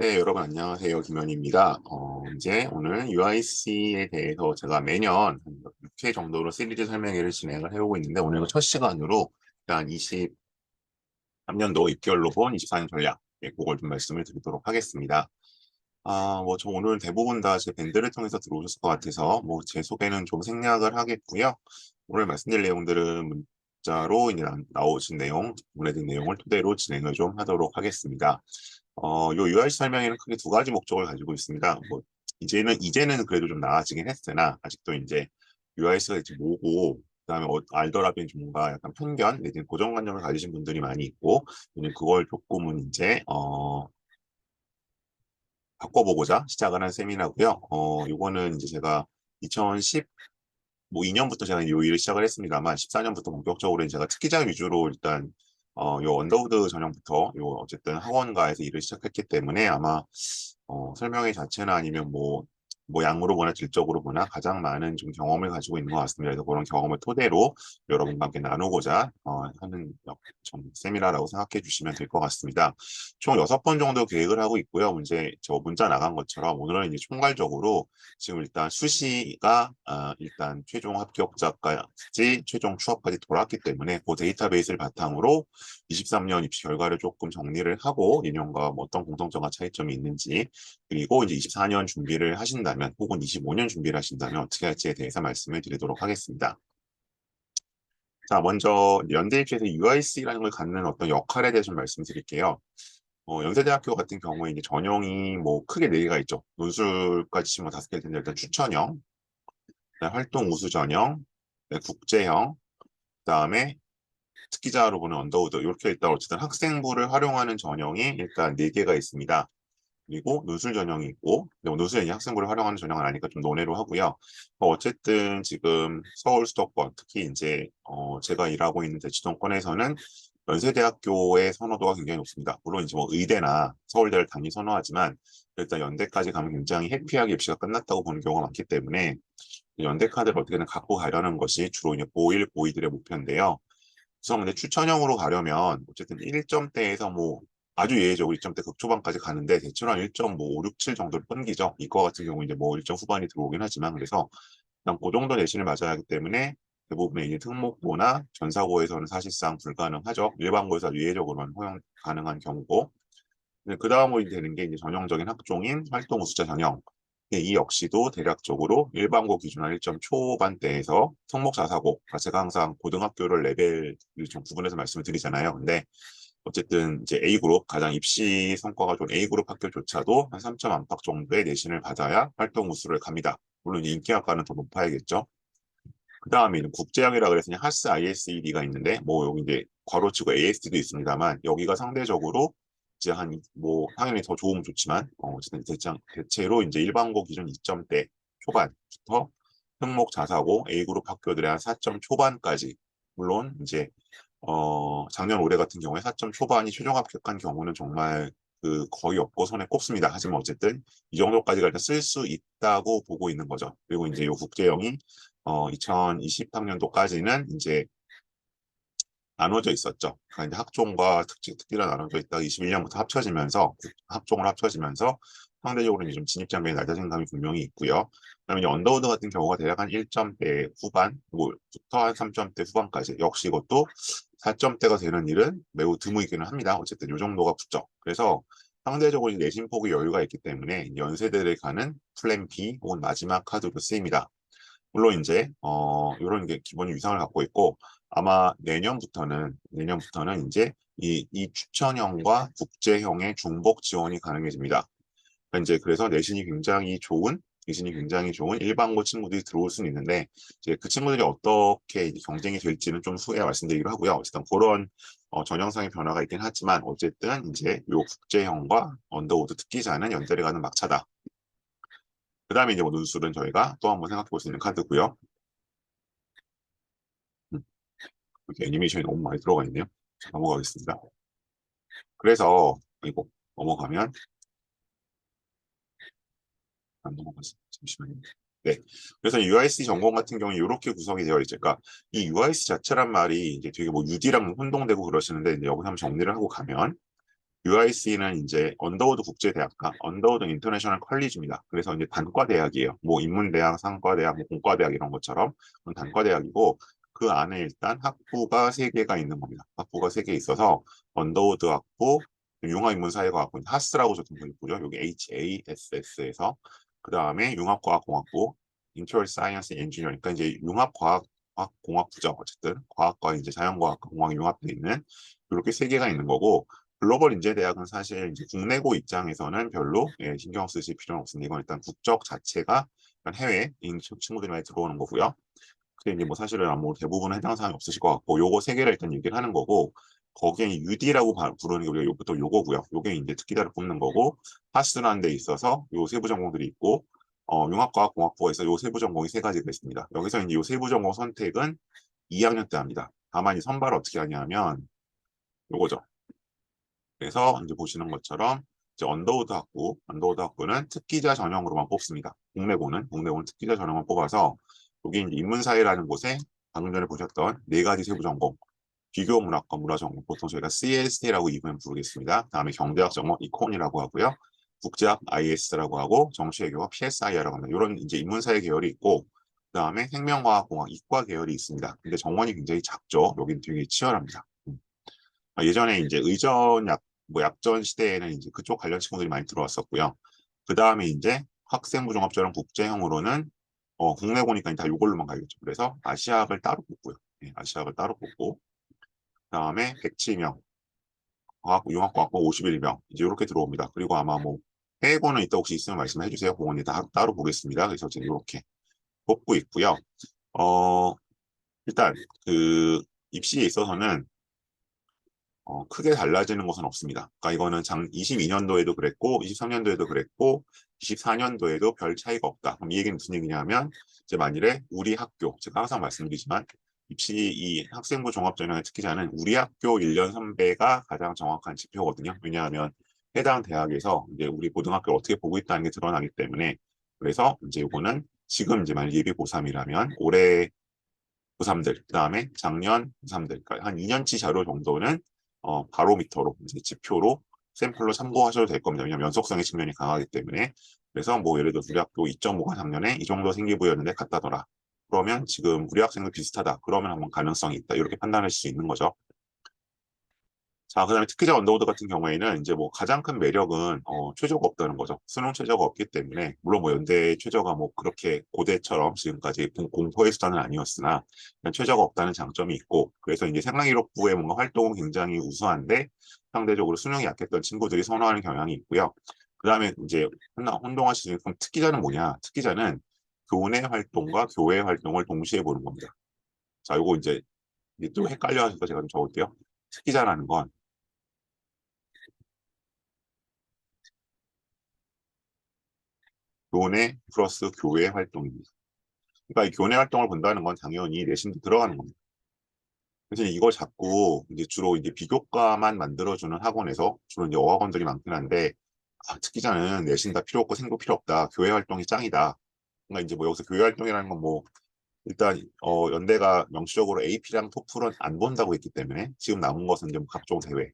네, 여러분 안녕하세요. 김현입니다. 이제 오늘 UIC에 대해서 제가 매년 한 6회 정도로 시리즈 설명회를 진행을 해오고 있는데 오늘 첫 시간으로 일단 23년도 입결로 본 24년 전략, 그걸 좀 말씀을 드리도록 하겠습니다. 저 오늘 대부분 다 제 밴드를 통해서 들어오셨을 것 같아서 제 소개는 좀 생략을 하겠고요. 오늘 말씀드릴 내용들은 문자로 이제 나오신 내용, 보내드린 내용을 토대로 진행을 좀 하도록 하겠습니다. 요 UIC 설명에는 크게 두 가지 목적을 가지고 있습니다. 이제는 그래도 좀 나아지긴 했으나, 아직도 이제 UIC가 대체 뭐고, 그다음에 알더라비인지 뭔가 약간 편견, 내지는 고정관념을 가지신 분들이 많이 있고, 그걸 조금은 이제, 바꿔보고자 시작을 한 세미나고요. 요거는 이제 제가 2010, 2년부터 제가 요 일을 시작을 했습니다만, 14년부터 본격적으로 제가 특기자 위주로 일단 요 언더우드 전형부터 요 어쨌든 학원가에서 일을 시작했기 때문에 아마 설명회 자체나 아니면 양으로 보나 질적으로 보나 가장 많은 좀 경험을 가지고 있는 것 같습니다. 그래서 그런 경험을 토대로 여러분과 함께 나누고자 하는 좀 세미나라고 생각해 주시면 될 것 같습니다. 총 6번 정도 계획을 하고 있고요. 이제 저 문자 나간 것처럼 오늘은 이제 총괄적으로 지금 일단 수시가 일단 최종 합격자까지 최종 추합까지 돌았기 때문에 그 데이터베이스를 바탕으로 23년 입시 결과를 조금 정리를 하고 내년과 어떤 공통점과 차이점이 있는지, 그리고 이제 24년 준비를 하신다면 혹은 25년 준비를 하신다면 어떻게 할지에 대해서 말씀을 드리도록 하겠습니다. 자, 먼저 연대 입시에서 UIC라는 걸 갖는 어떤 역할에 대해서 좀 말씀드릴게요. 연세대학교 같은 경우에 이제 전형이 크게 네 개가 있죠. 논술까지 치면 5개일 텐데 일단 추천형, 그다음에 활동 우수 전형, 국제형, 그다음에 특기자로 보는 언더우드, 이렇게 일단 어쨌든 학생부를 활용하는 전형이 일단 4개가 있습니다. 그리고 논술 전형이 있고, 논술에 이제 학생부를 활용하는 전형은 아니니까 좀 논외로 하고요. 어쨌든 지금 서울 수도권, 특히 이제 제가 일하고 있는 대치동권에서는 연세대학교의 선호도가 굉장히 높습니다. 물론 이제 의대나 서울대를 당연히 선호하지만 일단 연대까지 가면 굉장히 해피하게 입시가 끝났다고 보는 경우가 많기 때문에 연대 카드를 어떻게든 갖고 가려는 것이 주로 이제 고1, 고2들의 목표인데요. 그래서 근데 추천형으로 가려면 어쨌든 1점대에서 아주 예외적으로 1점대 극초반까지 가는데 대체로 한 1.5, 6, 7 정도를 끊기죠. 이거 같은 경우 이제 1점 후반이 들어오긴 하지만 그래서 그냥 그 정도 내신을 맞아야 하기 때문에 대부분의 이제 특목고나 전사고에서는 사실상 불가능하죠. 일반고에서 아주 예외적으로만 허용 가능한 경우고. 그 다음으로 되는 게 이제 전형적인 학종인 활동 우수자 전형. 이 역시도 대략적으로 일반고 기준 한 1점 초반대에서 성목자사고, 제가 항상 고등학교를 레벨을 좀 구분해서 말씀을 드리잖아요. 근데 어쨌든 이제 A그룹, 가장 입시 성과가 좋은 A그룹 학교조차도 한 3점 안팎 정도의 내신을 받아야 활동 우수를 갑니다. 물론 인기학과는 더 높아야겠죠. 그 다음에 국제학이라 그래서 그냥 하스 ISED가 있는데 여기 이제 괄호치고 ASD도 있습니다만 여기가 상대적으로 이제 당연히 더 좋으면 좋지만 어쨌든 대체로 이제 일반고 기준 2점대 초반부터 특목 자사고 A그룹 학교들의 한 4점 초반까지, 물론 이제 작년 올해 같은 경우에 4점 초반이 최종 합격한 경우는 정말 거의 없고 손에 꼽습니다. 하지만 어쨌든 이 정도까지 갈 때 쓸 수 있다고 보고 있는 거죠. 그리고 이제 이 국제형이 2020학년도까지는 이제 나눠져 있었죠. 그러니까 이제 학종과 특기가 나눠져 있다가 21년부터 합쳐지면서 학종을 합쳐지면서 상대적으로 이제 좀 진입 장벽이 낮아진 감이 분명히 있고요. 그다음에 이제 언더우드 같은 경우가 대략 한 1점대 후반, 부터 한 3점대 후반까지 역시 이것도 4점대가 되는 일은 매우 드물기는 합니다. 어쨌든 이 정도가 붙죠. 그래서 상대적으로 내신 폭의 여유가 있기 때문에 연세대를 가는 플랜 B 혹은 마지막 카드로 쓰입니다. 물론 이제 이런 게 기본 위상을 갖고 있고 아마 내년부터는 이제 이 추천형과 국제형의 중복 지원이 가능해집니다. 그래서 내신이 굉장히 좋은 일반고 친구들이 들어올 수는 있는데 이제 그 친구들이 어떻게 이제 경쟁이 될지는 좀 후에 말씀드리기로 하고요. 어쨌든 그런 전형상의 변화가 있긴 하지만 어쨌든 이제 요 국제형과 언더우드 특기자는 연대를 가는 막차다. 그 다음에 이제 논술은 저희가 또 한번 생각해 볼 수 있는 카드고요. 이렇게 애니메이션이 너무 많이 들어가 있네요. 넘어가겠습니다. 그래서 이거 넘어가면 안 넘어갔어요. 잠시만요. 네. 그래서 UIC 전공 같은 경우에 이렇게 구성이 되어 있죠. 그러니까 이 UIC 자체란 말이 이제 되게 UD랑 혼동되고 그러시는데 여기 한번 정리를 하고 가면 UIC는 이제 언더우드 국제대학과, 언더우드 인터내셔널 컬리지입니다. 그래서 이제 단과 대학이에요. 뭐 인문대학, 상과대학, 뭐 공과대학 이런 것처럼 그런 단과 대학이고 그 안에 일단 학부가 세 개가 있는 겁니다. 학부가 세 개 있어서 언더우드 학부, 융합인문사회과학부, 하스라고 저도 보죠. 여기 HASS에서 그 다음에 융합과학공학부, 인테리어 사이언스 엔지니어링, 그러니까 이제 융합과학공학부죠. 어쨌든 과학과 이제 자연과학과 공학이 융합되어 있는 이렇게 세 개가 있는 거고. 글로벌 인재대학은 사실 이제 국내고 입장에서는 별로 신경 쓰실 필요는 없습니다. 이건 일단 국적 자체가 해외인 친구들이 많이 들어오는 거고요. 근데 이제 뭐 사실은 뭐 대부분은 해당 사항이 없으실 것 같고 요거 세 개를 일단 얘기를 하는 거고 거기에 UD라고 부르는 게 우리가 요부터 요거고요. 요게 이제 특기자를 뽑는 거고 하스라는 데 있어서 요 세부 전공들이 있고 융합과학공학부가 있어 요 세부 전공이 세 가지가 있습니다. 여기서 이제 요 세부 전공 선택은 2학년 때 합니다. 다만 이 선발을 어떻게 하냐면 요거죠. 그래서 이제 보시는 것처럼 이제 언더우드 학부는 특기자 전형으로만 뽑습니다. 국내고는 특기자 전형을 뽑아서 여기 이제 인문사회라는 곳에 방금 전에 보셨던 네 가지 세부 전공, 비교문학과 문화전공, 보통 저희가 CST라고 이름 부르겠습니다. 다음에 경제학 전공 이콘이라고 하고요. 국제학 IS라고 하고 정치외교가 PSI라고 합니다. 이런 이제 인문사회 계열이 있고 그다음에 생명과학공학 이과 계열이 있습니다. 근데 정원이 굉장히 작죠. 여기는 되게 치열합니다. 예전에 이제 의전 뭐 약전 시대에는 이제 그쪽 관련 친구들이 많이 들어왔었고요. 그 다음에 이제 학생부 종합전형 국제형으로는 국내고니까 다 이걸로만 가겠죠. 그래서 아시아학을 따로 뽑고요. 아시아학을 따로 뽑고 그다음에 107명, 융합과학부 51명 이제 이렇게 들어옵니다. 그리고 아마 뭐 해외고는 이따 혹시 있으면 말씀해 주세요. 그건 이따 따로 보겠습니다. 그래서 지금 이렇게 뽑고 있고요. 어, 일단 그 입시에 있어서는 크게 달라지는 것은 없습니다. 그러니까 이거는 22년도에도 그랬고, 23년도에도 그랬고, 24년도에도 별 차이가 없다. 그럼 이 얘기는 무슨 얘기냐면, 이제 만일에 우리 학교, 제가 항상 말씀드리지만, 입시 이 학생부 종합전형의 특기자는 우리 학교 1년 선배가 가장 정확한 지표거든요. 왜냐하면 해당 대학에서 이제 우리 고등학교를 어떻게 보고 있다는 게 드러나기 때문에, 그래서 이제 이거는 지금 이제 만약 예비 고3이라면 올해 고3들, 그 다음에 작년 고3들, 그러니까 한 2년치 자료 정도는 바로미터로, 이제 지표로 샘플로 참고하셔도 될 겁니다. 왜냐하면 연속성의 측면이 강하기 때문에. 그래서 뭐 예를 들어 우리 학교 2.5가 작년에 이 정도 생기부였는데 같다더라. 그러면 지금 우리 학생도 비슷하다. 그러면 한번 가능성이 있다. 이렇게 판단할 수 있는 거죠. 자, 그다음에 특기자 언더우드 같은 경우에는 이제 뭐 가장 큰 매력은 최저가 없다는 거죠. 수능 최저가 없기 때문에 물론 뭐 연대 최저가 뭐 그렇게 고대처럼 지금까지 공포의 수단은 아니었으나 최저가 없다는 장점이 있고 그래서 이제 생활기록부의 뭔가 활동은 굉장히 우수한데 상대적으로 수능이 약했던 친구들이 선호하는 경향이 있고요. 그다음에 이제 혼동하시는 그럼 특기자는 뭐냐? 특기자는 교내 활동과 교회 활동을 동시에 보는 겁니다. 자, 요거 이제 또 헷갈려 하셔서 제가 좀 적을게요. 특기자라는 건 교내 플러스 교회 활동입니다. 그러니까 이 교내 활동을 본다는 건 당연히 내신도 들어가는 겁니다. 그래서 이걸 자꾸 이제 주로 이제 비교과만 만들어주는 학원에서 주로 이제 어학원들이 많긴 한데 특기자는 내신 다 필요 없고 생도 필요 없다. 교회 활동이 짱이다. 그러니까 이제 뭐 여기서 교회 활동이라는 건 뭐 일단 연대가 명시적으로 AP랑 토플은 안 본다고 했기 때문에 지금 남은 것은 이제 뭐 각종 대회.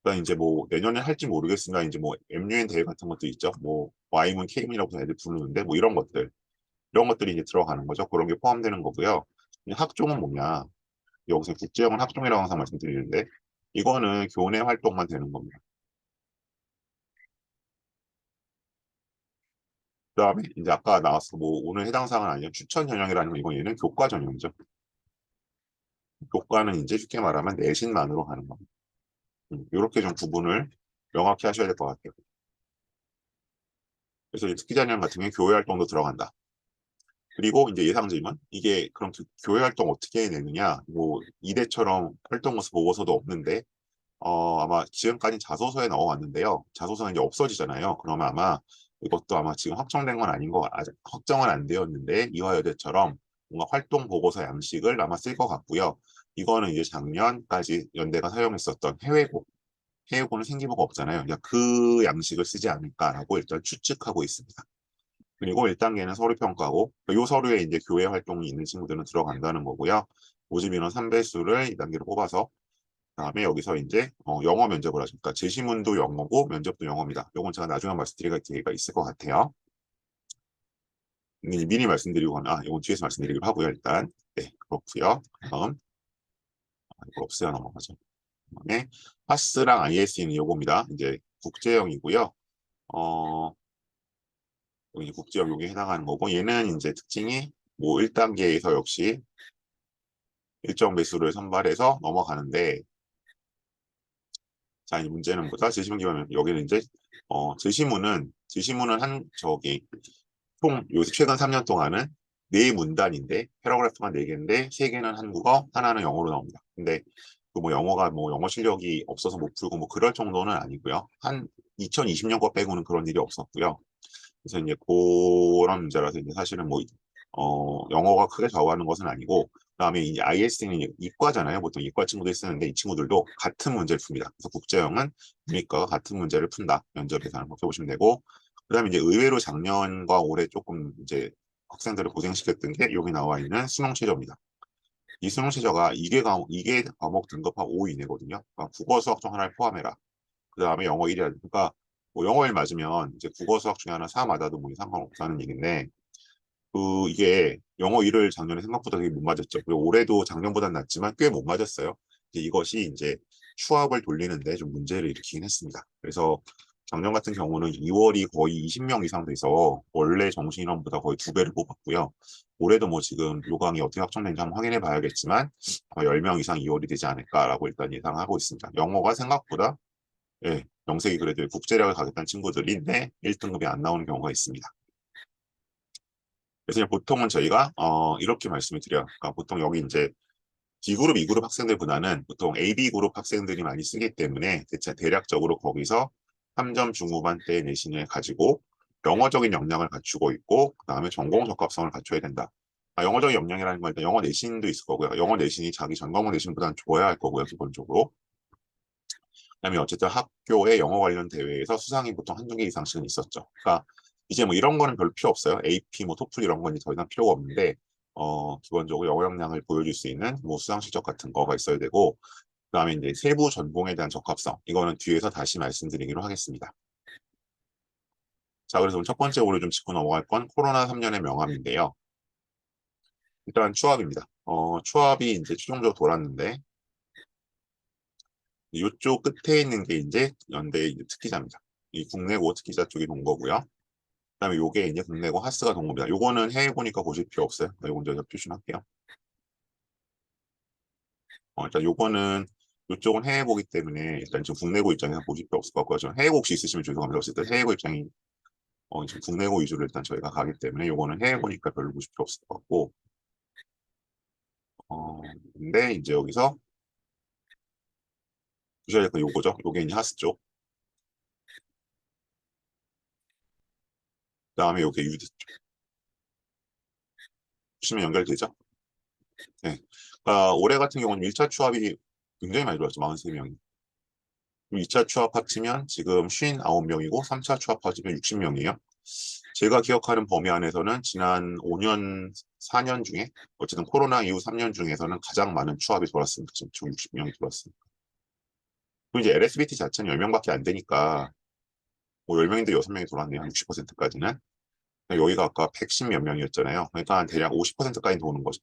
그러니까 이제 뭐 내년에 할지 모르겠으나 이제 뭐 MUN 대회 같은 것도 있죠. 뭐 Y문 K문이라고 애들 부르는데 뭐 이런 것들. 이런 것들이 이제 들어가는 거죠. 그런 게 포함되는 거고요. 학종은 뭐냐? 여기서 국제형은 학종이라고 항상 말씀드리는데 이거는 교내 활동만 되는 겁니다. 그다음에 이제 아까 나왔어 뭐 오늘 해당 사항은 아니에요. 추천 전형이라는 거 이건 얘는 교과 전형이죠. 교과는 이제 쉽게 말하면 내신만으로 가는 겁니다. 이렇게 좀 구분을 명확히 하셔야 될 것 같아요. 그래서 이 특기 전형 같은 경우에 교회 활동도 들어간다. 그리고 이제 예상 질문 이게 그럼 교회 활동 어떻게 내느냐? 뭐 이대처럼 활동 모습 보고서도 없는데 아마 지금까지 자소서에 넣어왔는데요. 자소서는 이제 없어지잖아요. 그러면 아마 이것도 아마 지금 확정된 건 아닌 거, 아직 확정은 안 되었는데 이화여대처럼 뭔가 활동 보고서 양식을 아마 쓸 것 같고요. 이거는 이제 작년까지 연대가 사용했었던 해외고는 생기부가 없잖아요. 그러니까 그 양식을 쓰지 않을까라고 일단 추측하고 있습니다. 그리고 1단계는 서류 평가고 이 서류에 이제 교회 활동이 있는 친구들은 들어간다는 거고요. 모집 인원 3배수를 2단계로 뽑아서 그다음에 여기서 이제 영어 면접을 하십니까? 제시문도 영어고 면접도 영어입니다. 요건 제가 나중에 말씀드릴 기회가 있을 것 같아요. 미리 말씀드리고 이건 뒤에서 말씀드리기로 하고요. 일단 네, 그렇고요. 다음 이거 없어요. 넘어가죠. 그다음에 파스랑 IS는 요겁니다. 이제 국제형이고요. 어, 여기 국제형 요게 해당하는 거고 얘는 이제 특징이 뭐 1단계에서 역시 일정 배수를 선발해서 넘어가는데 자, 이 문제는 뭐다? 제시문 기반면 여기는 이제 제시문은 한 저기 총 요새 최근 3년 동안은 네 문단인데 패러그래프가 네 개인데 세 개는 한국어, 하나는 영어로 나옵니다. 근데 그 뭐 영어가 뭐 영어 실력이 없어서 못 풀고 뭐 그럴 정도는 아니고요. 한 2020년 거 빼고는 그런 일이 없었고요. 그래서 이제 그런 문제라서 이제 사실은 뭐 영어가 크게 좌우하는 것은 아니고 그다음에 이제 IS는 이과잖아요. 보통 이과 친구들이 쓰는데 이 친구들도 같은 문제를 풉니다. 그래서 국제형은 문이과가 같은 문제를 푼다. 면접에서 그렇게 보시면 되고 그다음에 이제 의외로 작년과 올해 조금 이제 학생들을 고생시켰던 게 여기 나와 있는 수능 최저입니다. 이 수능 최저가 이게 과목 등급한 5 이내거든요. 그러니까 국어 수학 중 하나를 포함해라. 그 다음에 영어 1이 그러니까 뭐 영어 1 맞으면 이제 국어 수학 중에 하나 4 맞아도 뭐 상관없다는 얘기인데 이게 영어 1을 작년에 생각보다 되게 못 맞았죠. 그리고 올해도 작년보다는 낫지만 꽤 못 맞았어요. 이것이 이제 추합을 돌리는데 좀 문제를 일으키긴 했습니다. 그래서 작년 같은 경우는 2월이 거의 20명 이상 돼서 원래 정시인원보다 거의 2배를 뽑았고요. 올해도 뭐 지금 요강이 어떻게 확정된지 한번 확인해 봐야겠지만 10명 이상 2월이 되지 않을까라고 일단 예상하고 있습니다. 영어가 생각보다 명색이 그래도 국제력을 가겠다는 친구들인데 1등급이 안 나오는 경우가 있습니다. 그래서 보통은 저희가 이렇게 말씀을 드려요. 그러니까 보통 여기 이제 D그룹, E그룹 학생들보다는 보통 AB그룹 학생들이 많이 쓰기 때문에 대략적으로 거기서 3점 중후반대 내신을 가지고 영어적인 역량을 갖추고 있고 그 다음에 전공 적합성을 갖춰야 된다. 영어적인 역량이라는 건 일단 영어 내신도 있을 거고요. 영어 내신이 자기 전 과목 내신보다는 좋아야 할 거고요. 기본적으로. 그다음에 어쨌든 학교의 영어 관련 대회에서 수상이 보통 한두 개 이상씩은 있었죠. 그러니까 이제 뭐 이런 거는 별로 필요 없어요. AP, 뭐 토플 이런 건 더 이상 필요가 없는데 기본적으로 영어 역량을 보여줄 수 있는 뭐 수상 실적 같은 거가 있어야 되고 그다음에 이제 세부 전공에 대한 적합성 이거는 뒤에서 다시 말씀드리기로 하겠습니다. 자, 그래서 오늘 첫 번째로 좀 짚고 넘어갈 건 코로나 3년의 명암인데요. 일단 추합입니다. 추합이 이제 최종적으로 돌았는데 이쪽 끝에 있는 게 이제 연대 이제 특기자입니다. 이 국내고 특기자 쪽이 돈 거고요. 그다음에 요게 이제 국내고 하스가 돈 겁니다. 요거는 해외 보니까 보실 필요 없어요. 요건 제가 표시할게요. 일단 요거는 이쪽은 해외 보기 때문에 일단 지금 국내고 입장에서 보실 필요 없을 것 같고요. 저 해외고 혹시 있으시면 죄송합니다. 어쨌든 해외고 입장이 지금 국내고 위주로 일단 저희가 가기 때문에 요거는 해외 보니까 별로 보실 필요 없을 것 같고 근데 이제 여기서 보셔야 될 건 요거죠. 요게 이제 하스 쪽. 그다음에 요게 유드 쪽. 보시면 연결되죠? 네. 그러니까 올해 같은 경우는 1차 추합이 굉장히 많이 들어왔죠. 43명이. 2차 추합 합치면 지금 59명이고 3차 추합 합치면 60명이에요. 제가 기억하는 범위 안에서는 지난 5년, 4년 중에 어쨌든 코로나 이후 3년 중에서는 가장 많은 추합이 돌았습니다. 지금 총 60명이 돌았습니다. 그리고 이제 LSBT 자체는 10명밖에 안 되니까 뭐 10명인데 6명이 돌았네요. 한 60%까지는. 여기가 아까 110 몇 명이었잖아요. 그러니까 한 대략 50%까지 도는 거죠.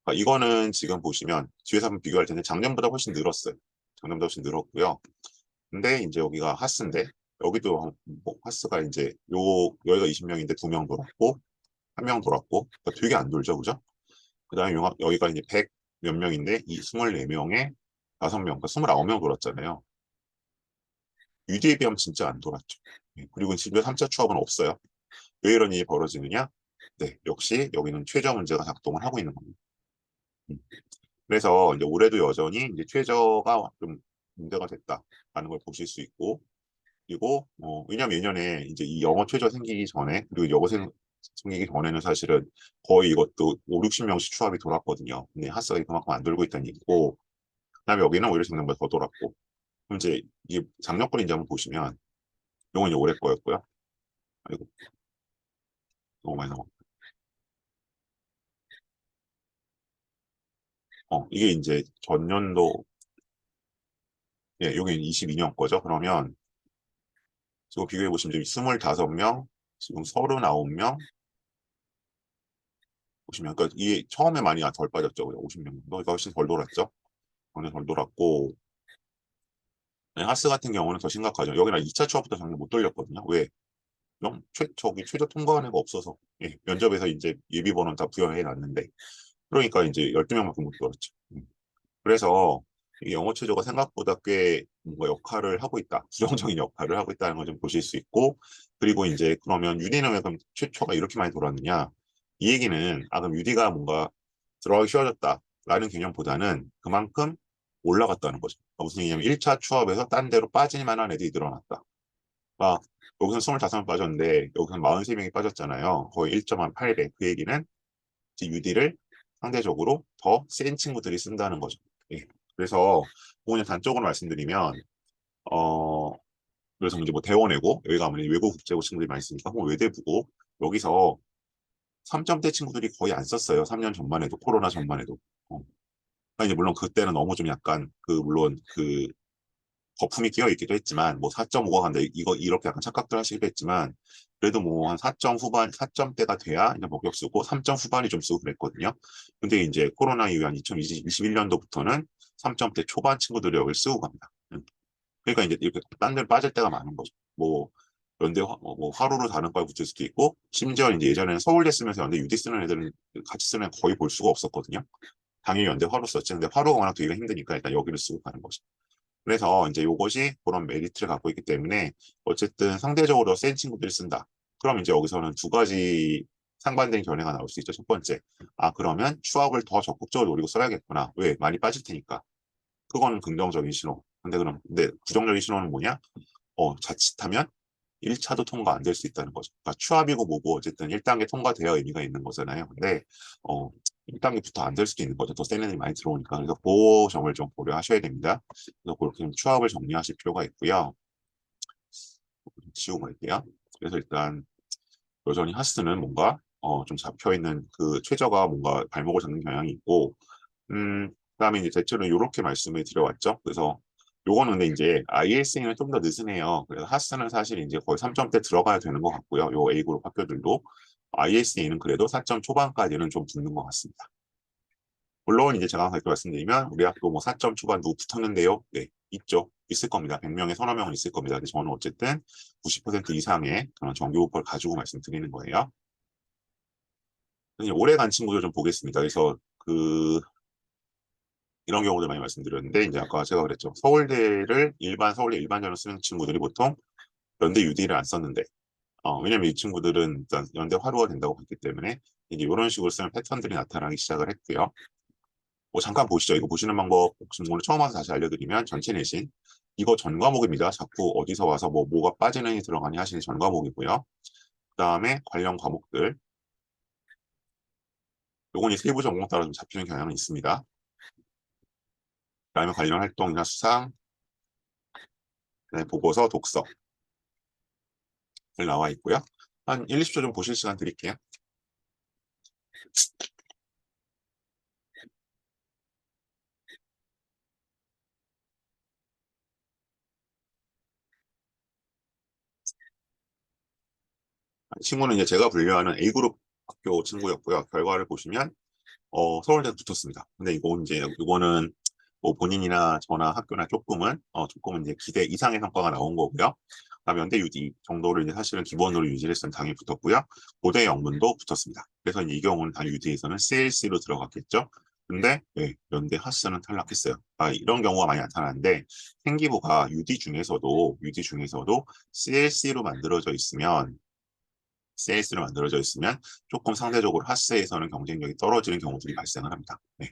그러니까 이거는 지금 보시면 뒤에서 한번 비교할 텐데 작년보다 훨씬 늘었어요. 작년보다 훨씬 늘었고요. 근데 이제 여기가 하스인데 여기도 뭐 하스가 이제 여기가 20명인데 2명 돌았고 1명 돌았고 그러니까 되게 안 돌죠, 그죠? 그다음에 여기가 이제 100 몇 명인데 이 24명에 5명, 그러니까 29명 돌았잖아요. UD에 비하면 진짜 안 돌았죠. 그리고 집에 3차 추합은 없어요. 왜 이런 일이 벌어지느냐? 네, 역시 여기는 최저 문제가 작동을 하고 있는 겁니다. 음. 그래서 이제 올해도 여전히 이제 최저가 좀 문제가 됐다라는 걸 보실 수 있고 그리고 왜냐면 예년에 이제 이 영어 최저 생기기 전에 그리고 생기기 전에는 사실은 거의 이것도 5, 60명씩 추합이 돌았거든요. 근데 하스가 그만큼 안 돌고 있다는 얘기고 그다음에 여기는 오히려 작년보다 더 돌았고 그럼 이제 이게 작년 거인지 한번 보시면 이건 이제 올해 거였고요. 아이고 너무 많이 나와. 이게 이제 전년도, 예, 여기 22년 거죠. 그러면 지금 비교해 보시면 지금 25명, 지금 39명 보시면, 그러니까 이게 처음에 많이 덜 빠졌죠. 50명 정도. 그러니까 훨씬 덜 돌았죠. 전에 덜 돌았고, 네, 하스 같은 경우는 더 심각하죠. 여기는 2차 취업부터 작년 못 돌렸거든요. 왜? 저기 최저 통과한 애가 없어서. 예, 면접에서 이제 예비 번호는 다 부여해 놨는데. 그러니까 이제 12명밖에 못 돌았죠. 그래서 이 영어 체조가 생각보다 꽤 뭔가 역할을 하고 있다. 부정적인 역할을 하고 있다는 걸 좀 보실 수 있고, 그리고 이제 그러면 유디는 왜 그럼 최초가 이렇게 많이 돌았느냐? 이 얘기는, 그럼 유디가 뭔가 들어가기 쉬워졌다라는 개념보다는 그만큼 올라갔다는 거죠. 무슨 얘기냐면 1차 취업에서 딴 데로 빠질 만한 애들이 늘어났다. 아, 여기서 25명 빠졌는데 여기서 43명이 빠졌잖아요. 거의 1.8배. 그 얘기는 이제 UD를 상대적으로 더 센 친구들이 쓴다는 거죠. 예. 그래서 그냥 단적으로 말씀드리면 어 그래서 이제 뭐 대원외고 여기가 아무래도 외고 국제고 친구들이 많이 쓰니까 혹은 외대부고 여기서 3점대 친구들이 거의 안 썼어요. 3년 전만 해도 코로나 전만 해도. 이제 물론 그때는 너무 좀 약간 물론 거품이 끼어 있기도 했지만 뭐 4.5가 간다 이거 이렇게 약간 착각들 하시기도 했지만 그래도 뭐 한 4점 후반 4점대가 돼야 이제 목격 쓰고 3점 후반이 좀 쓰고 그랬거든요. 근데 이제 코로나 이후 한 2021년도부터는 3점대 초반 친구들이 여기를 쓰고 갑니다. 그러니까 이제 이렇게 딴 데로 빠질 때가 많은 거죠. 뭐 연대 뭐 화로로 다른 과에 붙을 수도 있고 심지어 이제 예전에는 서울대 쓰면서 연대 유대 쓰는 애들은 같이 쓰는 애 거의 볼 수가 없었거든요. 당연히 연대 화로 썼지. 근데 화로가 워낙 되기가 힘드니까 일단 여기를 쓰고 가는 거죠. 그래서 이제 이것이 그런 메리트를 갖고 있기 때문에 어쨌든 상대적으로 센 친구들이 쓴다. 그럼 이제 여기서는 두 가지 상반된 견해가 나올 수 있죠. 첫 번째, 그러면 추억을 더 적극적으로 노리고 써야겠구나. 왜? 많이 빠질 테니까. 그거는 긍정적인 신호. 근데 부정적인 신호는 뭐냐? 자칫하면 1차도 통과 안 될 수 있다는 거죠. 그러니까 추합이고 뭐고 어쨌든 1단계 통과돼야 의미가 있는 거잖아요. 근데 어, 1단계부터 안 될 수도 있는 거죠. 더 센 애들이 많이 들어오니까. 그래서 그 점을 좀 고려하셔야 됩니다. 그래서 그렇게 좀 추합을 정리하실 필요가 있고요. 지우고 갈게요. 그래서 일단 여전히 하스는 뭔가 좀 잡혀있는 그 최저가 뭔가 발목을 잡는 경향이 있고 그다음에 이제 대체로 이렇게 말씀을 드려왔죠. 그래서 요거는 근데 이제 ISA는 좀 더 느슨해요. 그래서 하스는 사실 이제 거의 3점대 들어가야 되는 것 같고요. 요 A그룹 학교들도 ISA는 그래도 4점 초반까지는 좀 붙는 것 같습니다. 물론 이제 제가 그렇게 말씀드리면 우리 학교 뭐 4점 초반 누구 붙었는데요? 네, 있죠. 있을 겁니다. 100명에 서너 명은 있을 겁니다. 근데 저는 어쨌든 90% 이상의 그런 정규 오퍼를 가지고 말씀드리는 거예요. 오래 간 친구들 좀 보겠습니다. 그래서 이런 경우도 많이 말씀드렸는데 이제 아까 제가 그랬죠. 서울대 일반전을 쓰는 친구들이 보통 연대 UD를 안 썼는데 왜냐면 이 친구들은 일단 연대 화로가 된다고 봤기 때문에 이제 이런 식으로 쓰는 패턴들이 나타나기 시작을 했고요. 뭐 잠깐 보시죠. 이거 보시는 방법 지금 오늘 처음 와서 다시 알려드리면 전체 내신 이거 전 과목입니다. 자꾸 어디서 와서 뭐가 빠지느니 들어가니 하시는 전 과목이고요. 그 다음에 관련 과목들 요건 이 세부 전공 따라 좀 잡히는 경향은 있습니다. 그 다음에 관련 활동이나 수상, 보고서, 독서 나와 있고요. 한 1, 20초 좀 보실 시간 드릴게요. 친구는 이제 제가 분류하는 A그룹 학교 친구였고요. 결과를 보시면 서울대 붙었습니다. 근데 이거는 뭐 본인이나 저나 학교나 조금은 이제 기대 이상의 성과가 나온 거고요. 그다음에 연대 유디 정도를 이제 사실은 기본으로 유지를 했으면 당연히 붙었고요. 고대 영문도 붙었습니다. 그래서 이제 이 경우는 당연히 유디에서는 CLC로 들어갔겠죠. 근데 연대 하스는 탈락했어요. 이런 경우가 많이 나타나는데 생기부가 유디 중에서도 CLC로 만들어져 있으면 조금 상대적으로 하스에서는 경쟁력이 떨어지는 경우들이 발생을 합니다. 네.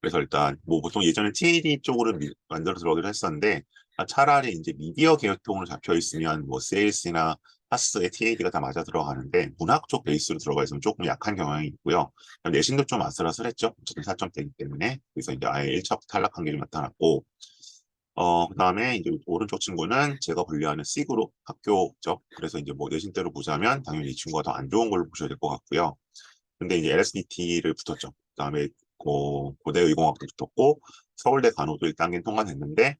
그래서 일단 뭐 보통 예전에 TAD 쪽으로 만들어 들어가기로 했었는데 차라리 이제 미디어 계통으로 잡혀 있으면 뭐 세일스나 하스의 TAD가 다 맞아 들어가는데 문학 쪽 베이스로 들어가 있으면 조금 약한 경향이 있고요. 내신도 좀 아슬아슬했죠. 어쨌든 4점대이기 때문에 그래서 이제 아예 1차부터 탈락한 게 좀 나타났고 그다음에 이제 오른쪽 친구는 제가 분류하는 C그룹 학교죠. 그래서 이제 뭐 내신대로 보자면 당연히 이 친구가 더 안 좋은 걸로 보셔야 될 것 같고요. 근데 이제 LSDT를 붙었죠. 그다음에 뭐 고대 의공학도 붙었고 서울대 간호도 1단계 통과됐는데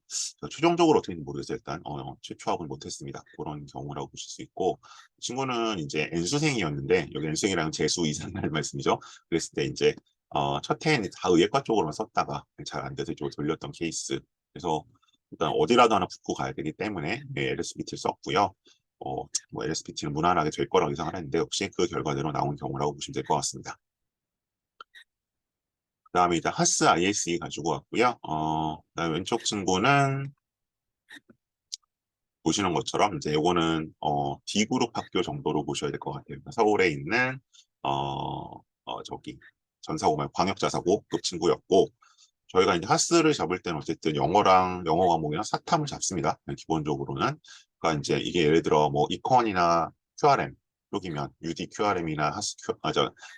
최종적으로 어떻게 모르겠어요. 일단 최초합은 못했습니다. 그런 경우라고 보실 수 있고 친구는 이제 N수생이었는데 여기 N수생이라는 재수 이상이라는 말씀이죠. 그랬을 때 이제 첫 해에는 다 의예과 쪽으로만 썼다가 잘 안 돼서 이쪽으로 돌렸던 케이스. 그래서 일단 어디라도 하나 붙고 가야 되기 때문에 LSBT를 썼고요. 뭐 LSBT는 무난하게 될 거라고 예상을 했는데 역시 그 결과대로 나온 경우라고 보시면 될 것 같습니다. 그 다음에 이제 하스 ISE 가지고 왔고요. 그다음에 왼쪽 친구는 보시는 것처럼 이제 요거는 D그룹 학교 정도로 보셔야 될 것 같아요. 그러니까 서울에 있는 저기 전사고 광역자사고급 친구였고 저희가 이제 하스를 잡을 때는 어쨌든 영어 과목이나 사탐을 잡습니다. 기본적으로는. 그러니까 이제 이게 예를 들어 뭐 이컨이나 QRM 쪽이면 UD QRM이나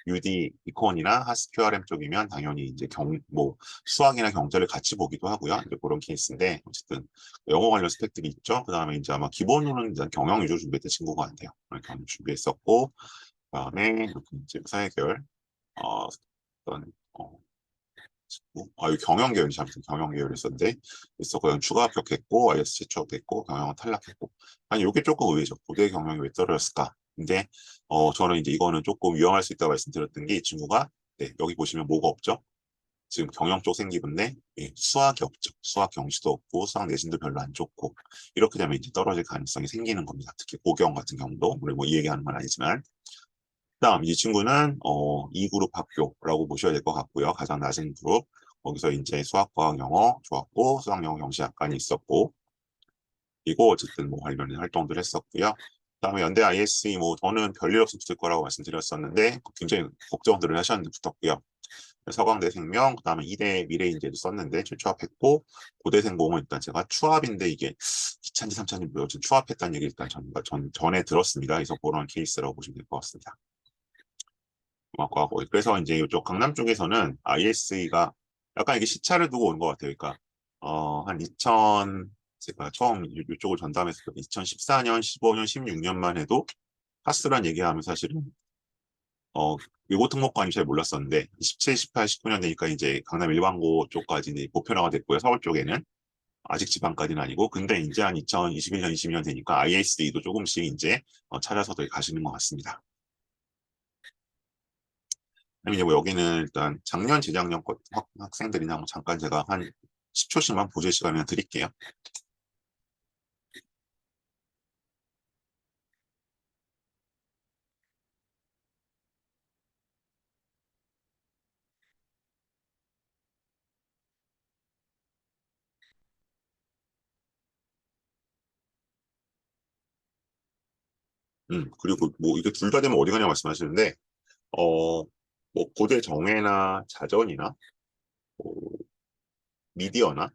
UD 이컨이나 하스 QRM 쪽이면 당연히 이제 뭐 수학이나 경제를 같이 보기도 하고요. 이제 그런 케이스인데 어쨌든 영어 관련 스펙들이 있죠. 그다음에 이제 아마 기본으로는 이제 경영 위주로 준비했던 친구가 같아요. 경영 준비했었고 그다음에 이제 사회계열 어떤 경영 계열이 잠깐 경영 계열이었는데 있었고 추가 합격했고 IS 제출됐고 경영은 탈락했고 아니 이게 조금 의외죠. 고대 경영이 왜 떨어졌을까? 근데 저는 이제 이거는 조금 위험할 수 있다고 말씀드렸던 게 이 친구가 여기 보시면 뭐가 없죠? 지금 경영 쪽 생기는데 수학이 없죠. 수학 경시도 없고 수학 내신도 별로 안 좋고 이렇게 되면 이제 떨어질 가능성이 생기는 겁니다. 특히 고경 같은 경우도 물론 뭐 이 얘기하는 건 아니지만 그다음 이 친구는 2그룹 학교라고 보셔야 될 것 같고요. 가장 낮은 그룹. 거기서 이제 수학, 과학, 영어 좋았고 수학, 영어, 경시 약간이 있었고 그리고 어쨌든 뭐 관련된 활동들 했었고요. 그다음에 연대 ISE 뭐 저는 별일 없이 붙을 거라고 말씀드렸었는데 굉장히 걱정들을 하셨는데 붙었고요. 서강대 생명, 그다음에 이대 미래인재도 썼는데 추합했고 고대생 보험은 일단 제가 추합인데 이게 2차인지 3차인지 뭐 추합했다는 얘기 일단 전에 들었습니다. 그래서 그런 케이스라고 보시면 될 것 같습니다. 고맙고 그래서 이제 이쪽 강남 쪽에서는 ISE가 약간 이게 시차를 두고 온 것 같아요. 그러니까 한 2000 제가 처음 이쪽을 전담했을 때 2014년, 15년, 16년만 해도 하스란 얘기하면 사실은 외고 특목고안이 잘 몰랐었는데 17, 18, 19년 되니까 이제 강남 일반고 쪽까지 이제 보편화가 됐고요. 서울 쪽에는 아직 지방까지는 아니고 근데 이제 한 2021년, 22년 되니까 ISE도 조금씩 이제 찾아서들 가시는 것 같습니다. 아니면 뭐 여기는 일단 작년, 재작년 학생들이나 뭐 잠깐 제가 한 10초씩만 보실 시간을 드릴게요. 그리고 뭐 이게 둘 다 되면 어디 가냐 말씀하시는데, 뭐 고대 정예나 자전이나 뭐 미디어나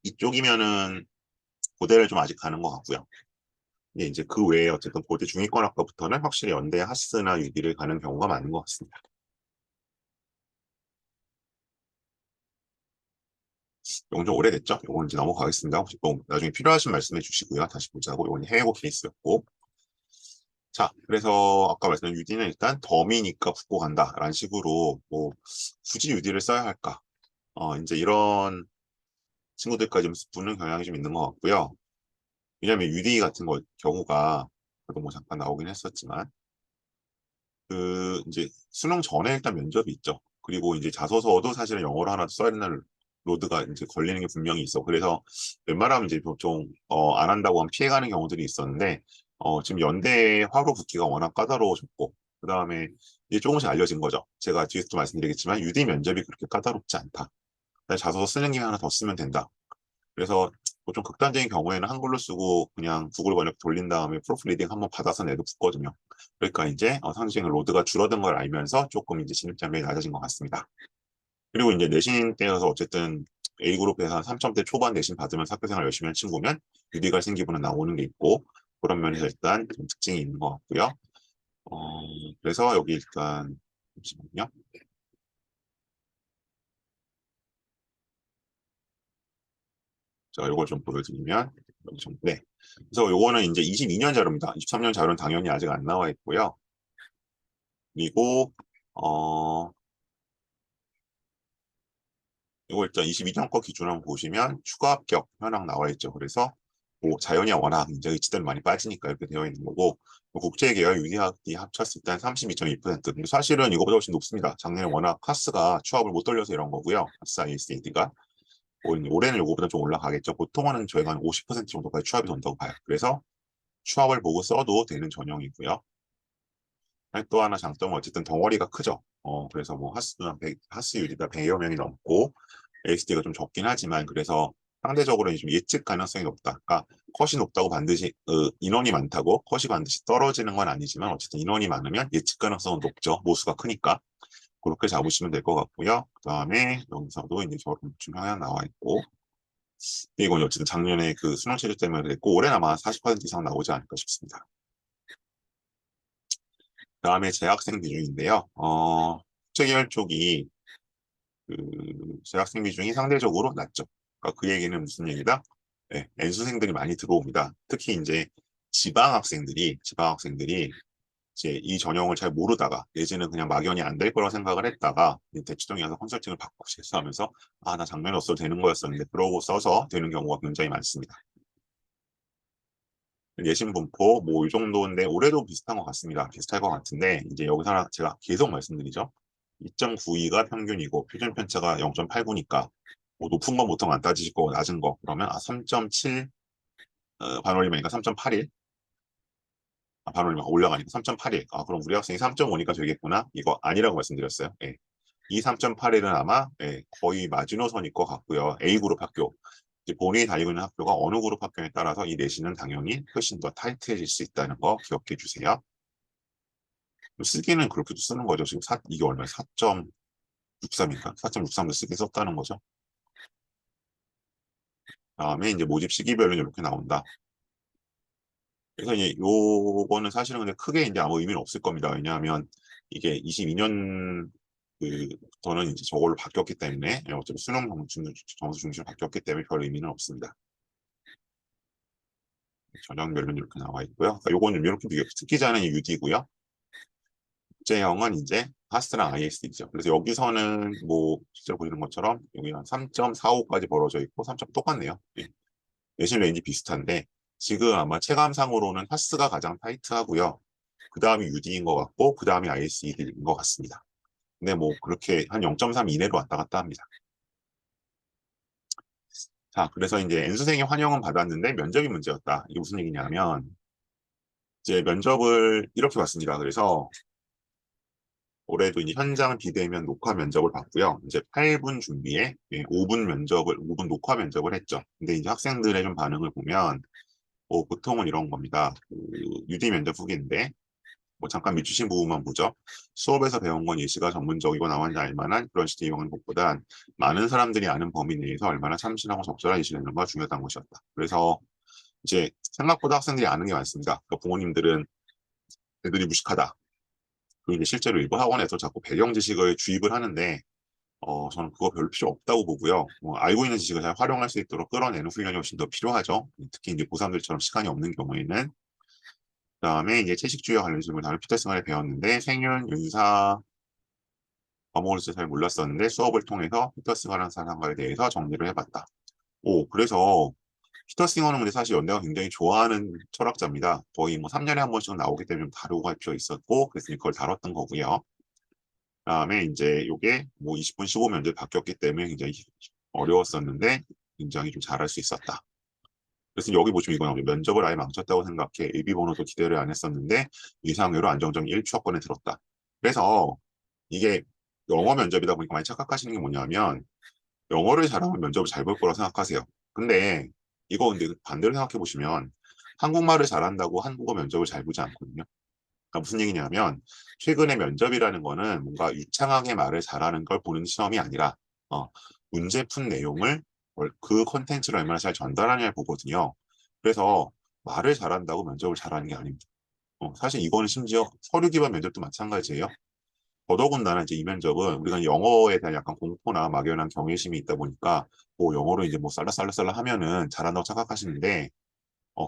이쪽이면은 고대를 좀 아직 가는 것 같고요. 근데 이제 그 외에 어쨌든 고대 중위권학과부터는 확실히 연대 하스나 유디를 가는 경우가 많은 것 같습니다. 이건 좀 오래됐죠? 이건 이제 넘어가겠습니다. 혹시 또 나중에 필요하신 말씀해 주시고요. 다시 보자고. 이건 해외고 케이스였고. 자, 그래서 아까 말씀드린 유디는 일단 덤이니까 붙고 간다라는 식으로 뭐 굳이 유디를 써야 할까? 이제 이런 친구들까지 좀 붙는 경향이 좀 있는 것 같고요. 왜냐하면 유디 같은 경우가 저도 뭐 잠깐 나오긴 했었지만 그 이제 수능 전에 일단 면접이 있죠. 그리고 이제 자소서도 사실은 영어로 하나 써야 되는 로드가 이제 걸리는 게 분명히 있어. 그래서 웬만하면 이제 보통 안 한다고 하면 피해가는 경우들이 있었는데 지금 연대 화로 붙기가 워낙 까다로워졌고 그 다음에 이제 조금씩 알려진 거죠. 제가 뒤에서 또 말씀드리겠지만 유디 면접이 그렇게 까다롭지 않다. 자소서 쓰는 김에 하나 더 쓰면 된다. 그래서 뭐좀 극단적인 경우에는 한글로 쓰고 그냥 구글 번역 돌린 다음에 프로프리딩 한번 받아서 내도 붙거든요. 그러니까 이제 상대적인 로드가 줄어든 걸 알면서 조금 이제 진입장벽이 낮아진 것 같습니다. 그리고 이제 내신 때여서 어쨌든 A그룹에서 한 3점대 초반 내신 받으면서 학교 생활 열심히 한 친구면 유디가 생기부는 나오는 게 있고 그런 면에서 일단 좀 특징이 있는 것 같고요. 그래서 여기 일단 잠시만요. 제가 이걸 좀 보여드리면 여기 좀, 네. 그래서 요거는 이제 22년 자료입니다. 23년 자료는 당연히 아직 안 나와 있고요. 그리고 어, 이거 일단 22년 거 기준으로 보시면 추가 합격 현황 나와 있죠. 그래서 뭐 자연이 워낙 이제 의치대로 많이 빠지니까 이렇게 되어 있는 거고 뭐 국제계열 유디학이 합쳤을 때 한 32.2%. 근데 사실은 이거보다 훨씬 높습니다. 작년에 워낙 카스가 취업을 못 돌려서 이런 거고요. 카스 ISD가 올해는 이거보다 좀 올라가겠죠. 보통은 저희가 한 50% 정도까지 취업이 돈다고 봐요. 그래서 취업을 보고 써도 되는 전형이고요. 또 하나 장점은 어쨌든 덩어리가 크죠. 그래서 뭐 하스 유리가 100여 명이 넘고 ASD가 좀 적긴 하지만 그래서 상대적으로 좀 예측 가능성이 높다. 그러니까 컷이 높다고 반드시 인원이 많다고 컷이 반드시 떨어지는 건 아니지만 어쨌든 인원이 많으면 예측 가능성은 높죠. 모수가 크니까. 그렇게 잡으시면 될 것 같고요. 그다음에 여기서도 이제 졸업 중 하나 나와 있고 이건 어쨌든 작년에 그 수능 체제 때문에 그랬고 올해는 아마 40% 이상 나오지 않을까 싶습니다. 그다음에 재학생 비중인데요. 국제계열 쪽이 그 재학생 비중이 상대적으로 낮죠. 그러니까 그 얘기는 무슨 얘기다? 네, N수생들이 많이 들어옵니다. 특히 이제 지방학생들이 이제 이 전형을 잘 모르다가 내지는 그냥 막연히 안 될 거라고 생각을 했다가 대치동에 가서 컨설팅을 받고 실수하면서 아, 나 작년에 없어도 되는 거였었는데 그러고 써서 되는 경우가 굉장히 많습니다. 예신 분포 뭐 이 정도인데 올해도 비슷한 것 같습니다. 비슷할 것 같은데 이제 여기서 제가 계속 말씀드리죠. 2.92가 평균이고 표준 편차가 0.89니까 뭐 높은 건 보통 안 따지실 거고 낮은 거 그러면 3.7 반올림이니까 3.81 반올림 올라가니까 3.81 그럼 우리 학생이 3.5니까 되겠구나 이거 아니라고 말씀드렸어요. 예. 이 3.81은 아마 거의 마지노선일 것 같고요. A그룹 학교 본인이 다니고 있는 학교가 어느 그룹 학교에 따라서 이 내신은 당연히 훨씬 더 타이트해질 수 있다는 거 기억해 주세요. 쓰기는 그렇게도 쓰는 거죠. 지금 이게 얼마야? 4.63인가? 4.63도 쓰기 썼다는 거죠. 다음에 이제 모집 시기별로 이렇게 나온다. 그래서 이제 요거는 사실은 근데 크게 이제 아무 의미는 없을 겁니다. 왜냐하면 이게 22년 부터는 이제 저걸로 바뀌었기 때문에 어차피 수능 점수 중심으로 바뀌었기 때문에 별 의미는 없습니다. 전형별로 이렇게 나와 있고요. 그러니까 요거는 이렇게 특기자는 UD고요. 국제형은 이제 하스랑 ISD죠. 그래서 여기서는 뭐 실제로 보시는 것처럼 여기 한 3.45까지 벌어져 있고 3점 똑같네요. 예. 내신 레인지 비슷한데 지금 아마 체감상으로는 하스가 가장 타이트하고요. 그 다음이 UD인 것 같고 그 다음이 ISD인 것 같습니다. 근데 뭐 그렇게 한 0.3 이내로 왔다 갔다 합니다. 자, 그래서 이제 N수생의 환영은 받았는데 면접이 문제였다. 이게 무슨 얘기냐면 이제 면접을 이렇게 봤습니다. 그래서 올해도 이제 현장 비대면 녹화 면접을 봤고요. 이제 8분 준비에 5분 녹화 면접을 했죠. 근데 이제 학생들의 좀 반응을 보면 보통은 이런 겁니다. UD 면접 후기인데 뭐 잠깐 밑주신 부분만 보죠. 수업에서 배운 건 예시가 전문적이고 나만이 알만한 그런 시대 이용하는 것보단 많은 사람들이 아는 범위 내에서 얼마나 참신하고 적절한 예시를 내는 가 중요한 것이었다. 그래서 이제 생각보다 학생들이 아는 게 많습니다. 그러니까 부모님들은 애들이 무식하다. 그리고 이제 실제로 일부 학원에서 자꾸 배경 지식을 주입을 하는데 저는 그거 별로 필요 없다고 보고요. 알고 있는 지식을 잘 활용할 수 있도록 끌어내는 훈련이 훨씬 더 필요하죠. 특히 이제 고3들처럼 시간이 없는 경우에는. 그다음에 이제 채식주의와 관련 질문을 다른 피터슨간에 배웠는데 생윤, 윤사 과목을 잘 몰랐었는데 수업을 통해서 피터슨간한 사상과에 대해서 정리를 해봤다. 그래서 피터 싱어는 근데 사실 연대가 굉장히 좋아하는 철학자입니다. 거의 뭐 3년에 한 번씩 나오기 때문에 다루고 갈 필요 있었고 그래서 그걸 다뤘던 거고요. 그다음에 이제 요게 뭐 20분 15면 이제 바뀌었기 때문에 굉장히 어려웠었는데 굉장히 좀 잘할 수 있었다. 그래서 여기 보시면 이거 나오죠. 면접을 아예 망쳤다고 생각해. 예비번호도 기대를 안 했었는데 이상으로 안정적인 1추억권에 들었다. 그래서 이게 영어 면접이다 보니까 많이 착각하시는 게 뭐냐면 영어를 잘하면 면접을 잘 볼 거라고 생각하세요. 근데 이거 근데 반대로 생각해 보시면 한국말을 잘한다고 한국어 면접을 잘 보지 않거든요. 그러니까 무슨 얘기냐면 최근에 면접이라는 거는 뭔가 유창하게 말을 잘하는 걸 보는 시험이 아니라 어, 문제 푼 내용을 그 컨텐츠를 얼마나 잘 전달하냐를 보거든요. 그래서 말을 잘한다고 면접을 잘하는 게 아닙니다. 사실 이거는 심지어 서류 기반 면접도 마찬가지예요. 더더군다나 이제 이 면접은 우리가 영어에 대한 약간 공포나 막연한 경외심이 있다 보니까 뭐 영어로 이제 뭐 살라살라살라 하면은 잘한다고 착각하시는데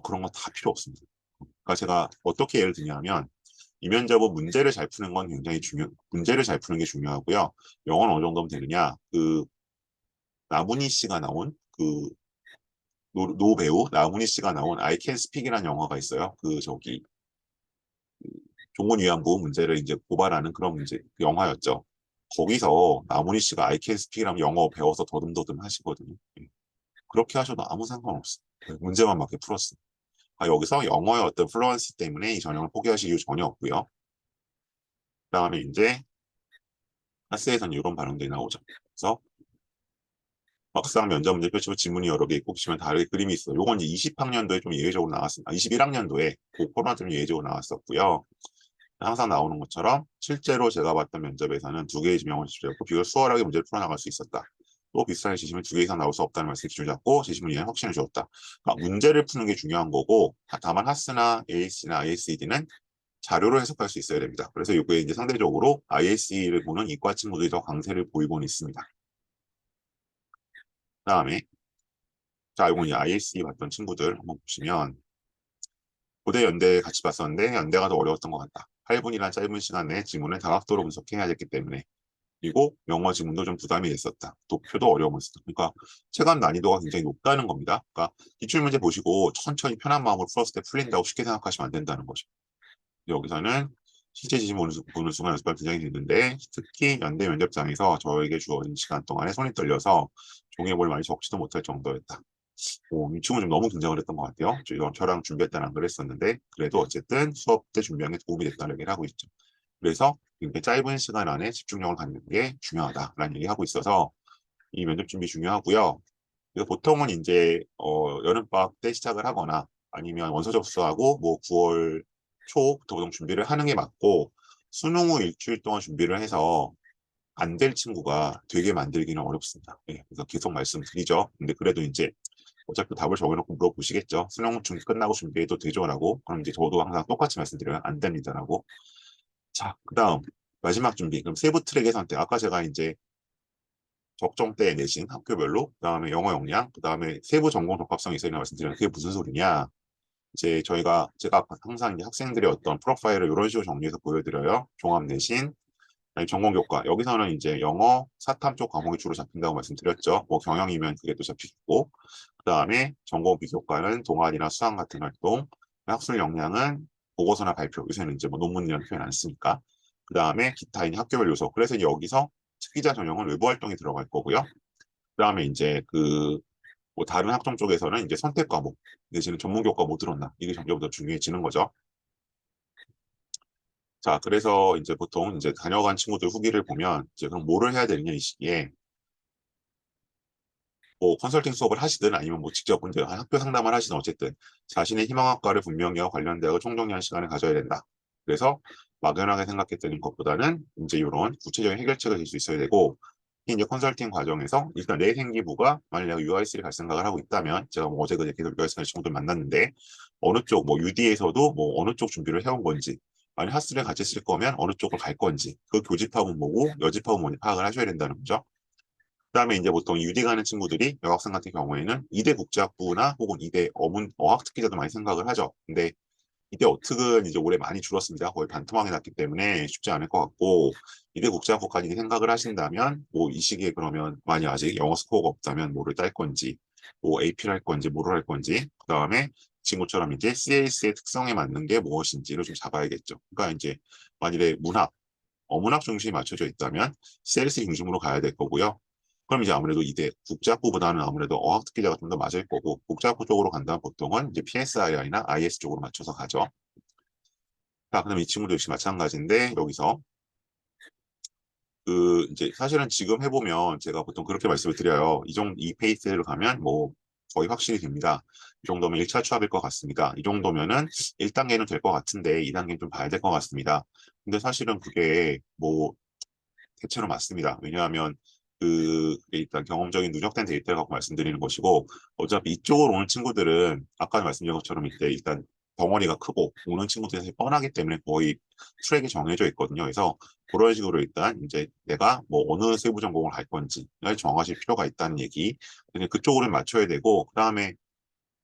그런 거 다 필요 없습니다. 그러니까 제가 어떻게 예를 드냐면 이 면접은 문제를 잘 푸는 건 굉장히 문제를 잘 푸는 게 중요하고요. 영어는 어느 정도면 되느냐, 나문희 씨가 나온 노 배우 나문희 씨가 나온 I Can Speak이라는 영화가 있어요. 종군위안부 문제를 이제 고발하는 그런 그 영화였죠. 거기서 나문희 씨가 I Can Speak이라면 영어 배워서 더듬더듬 하시거든요. 예. 그렇게 하셔도 아무 상관없어요. 문제만 맞게 풀었어요. 여기서 영어의 어떤 플루언시 때문에 이 전형을 포기하실 이유 전혀 없고요. 그다음에 이제 하스에서는 이런 반응들이 나오죠. 그래서 막상 면접 문제 펼치고 지문이 여러 개 있고 보시면 다르게 그림이 있어요. 요건 이제 20학년도에 좀 예외적으로 나왔습니다. 21학년도에 코로나 때문에 예외적으로 나왔었고요. 항상 나오는 것처럼 실제로 제가 봤던 면접에서는 두 개의 지명을 지적했고 비교적 수월하게 문제를 풀어나갈 수 있었다. 또 비슷하게 지심을 두 개 이상 나올 수 없다는 말씀을 기준을 잡고 지심을 위한 확신을 주었다. 그러니까 문제를 푸는 게 중요한 거고 다만 하스나 AAC나 ISED는 자료로 해석할 수 있어야 됩니다. 그래서 이게 이제 상대적으로 ISE를 보는 이과 친구들이 더 강세를 보이고는 있습니다. 그다음에 자, 이건 이제 ISE 봤던 친구들 한번 보시면 고대 연대 같이 봤었는데 연대가 더 어려웠던 것 같다. 8분이란 짧은 시간 내에 지문을 다각도로 분석해야 됐기 때문에 그리고 영어 지문도 좀 부담이 됐었다. 도표도 어려웠었다. 그러니까 체감 난이도가 굉장히 높다는 겁니다. 그러니까 기출문제 보시고 천천히 편한 마음으로 풀었을 때 풀린다고 쉽게 생각하시면 안 된다는 거죠. 여기서는 실제 지문 보는 순간 연습할 굉장히 힘든데 특히 연대 면접장에서 저에게 주어진 시간 동안에 손이 떨려서 종이에 뭘 많이 적지도 못할 정도였다. 이 친구는 좀 너무 긴장을 했던 것 같아요. 저랑 준비할 때는 안 그랬었는데 그래도 어쨌든 수업 때 준비하는 게 도움이 됐다는 얘기를 하고 있죠. 그래서 굉장히 짧은 시간 안에 집중력을 갖는 게 중요하다라는 얘기를 하고 있어서 이 면접 준비 중요하고요. 그래서 보통은 이제 여름방학 때 시작을 하거나 아니면 원서 접수하고 뭐 9월 초부터 보통 준비를 하는 게 맞고 수능 후 일주일 동안 준비를 해서 안 될 친구가 되게 만들기는 어렵습니다. 예, 그래서 계속 말씀드리죠. 근데 그래도 이제 어차피 답을 적어놓고 물어보시겠죠. 수능 준비 끝나고 준비해도 되죠라고. 그럼 이제 저도 항상 똑같이 말씀드려요. 안 됩니다라고. 자, 그다음 마지막 준비. 그럼 세부 트랙의 선택. 아까 제가 이제 적정대 내신 학교별로, 그다음에 영어 역량, 그다음에 세부 전공 적합성이 있어야 말씀드렸는데 그게 무슨 소리냐? 이제 제가 항상 이제 학생들의 어떤 프로파일을 이런 식으로 정리해서 보여드려요. 종합 내신, 전공 교과. 여기서는 이제 영어, 사탐 쪽 과목이 주로 잡힌다고 말씀드렸죠. 뭐 경영이면 그게 또 잡히고, 그다음에 전공 비교과는 동아리나 수학 같은 활동, 학술 역량은 보고서나 발표. 요새는 이제 뭐 논문이라는 표현 안 쓰니까. 그다음에 기타인 학교별 요소. 그래서 여기서 특기자 전형은 외부 활동이 들어갈 거고요. 그다음에 이제 뭐 다른 학종 쪽에서는 이제 선택 과목 내지는 전문 교과 못 들었나 이게 점점 더 중요해지는 거죠. 자, 그래서 이제 보통 이제 다녀간 친구들 후기를 보면 이제 그럼 뭐를 해야 되느냐 이 시기에 뭐 컨설팅 수업을 하시든 아니면 뭐 직접 이제 학교 상담을 하시든 어쨌든 자신의 희망학과를 분명히 하고 관련 대학을 총정리한 시간을 가져야 된다. 그래서 막연하게 생각했던 것보다는 이제 이런 구체적인 해결책을 줄 수 있어야 되고 이제 컨설팅 과정에서 일단 내 생기부가 만약 내가 UIC를 갈 생각을 하고 있다면 제가 뭐 어제 그제 계속 UIC 갈 친구들 만났는데 어느 쪽 뭐 UD에서도 뭐 어느 쪽 준비를 해온 건지 만약 하스를 같이 쓸 거면 어느 쪽을 갈 건지 그 교집합은 뭐고 여집합은 뭐니 파악을 하셔야 된다는 거죠. 그다음에 이제 보통 유디 가는 친구들이 여학생 같은 경우에는 이대 국제학부나 혹은 이대 어학 특기자도 많이 생각을 하죠. 근데 이대 어특은 이제 올해 많이 줄었습니다. 거의 반토막이 났기 때문에 쉽지 않을 것 같고 이대 국제학부까지 생각을 하신다면 뭐 이 시기에 그러면 만약 아직 영어 스코어가 없다면 뭐를 딸 건지 뭐 AP를 할 건지 뭐를 할 건지 그다음에 친구처럼 이제 CAS의 특성에 맞는 게 무엇인지를 좀 잡아야겠죠. 그러니까 이제 만일에 어문학 중심이 맞춰져 있다면 CLC 중심으로 가야 될 거고요. 그럼 이제 아무래도 이대 국제학부보다는 아무래도 어학특기자가 좀 더 맞을 거고 국제학부 쪽으로 간다면 보통은 이제 PSII나 IS 쪽으로 맞춰서 가죠. 자, 그럼 이 친구도 역시 마찬가지인데 여기서 이제 사실은 지금 해보면 제가 보통 그렇게 말씀을 드려요. 이 페이스를 가면 뭐 거의 확실히 됩니다. 이 정도면 1차 취업일 것 같습니다. 이 정도면은 1단계는 될 것 같은데 2단계는 좀 봐야 될 것 같습니다. 근데 사실은 그게 뭐 대체로 맞습니다. 왜냐하면 일단 경험적인 누적된 데이터를 갖고 말씀드리는 것이고 어차피 이쪽으로 오는 친구들은 아까 말씀드린 것처럼 이때 일단 덩어리가 크고 오는 친구들이 뻔하기 때문에 거의 트랙이 정해져 있거든요. 그래서 그런 식으로 일단 이제 내가 뭐 어느 세부 전공을 갈 건지를 정하실 필요가 있다는 얘기. 근데 그쪽으로 맞춰야 되고 그다음에